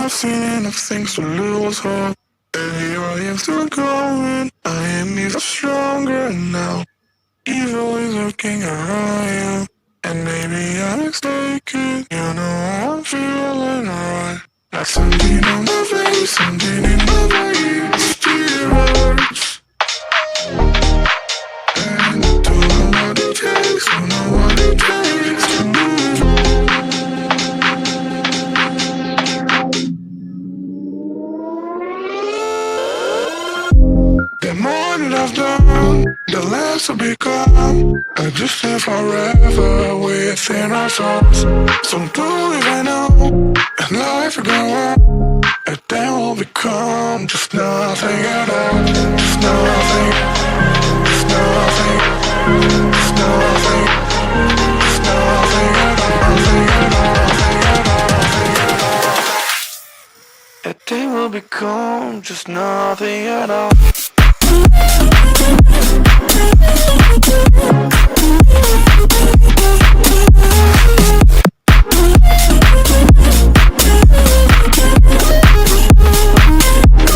I've seen enough things to lose hope. And here I am still going. I am even stronger now. Evil is lurking around you. And maybe I'm mistaken. You know I'm feeling alright. Like something on my face, something in my body. Still hurts. And I don't know what it takes, don't know what it takes to move on. The more that I've done, the less I become. I just live forever within our souls. So do if I know, and life will go on. And then we'll become just nothing at all. Just nothing, just nothing, just nothing, just nothing at all, nothing at all, nothing at all, nothing at all. And then we'll become just nothing at all.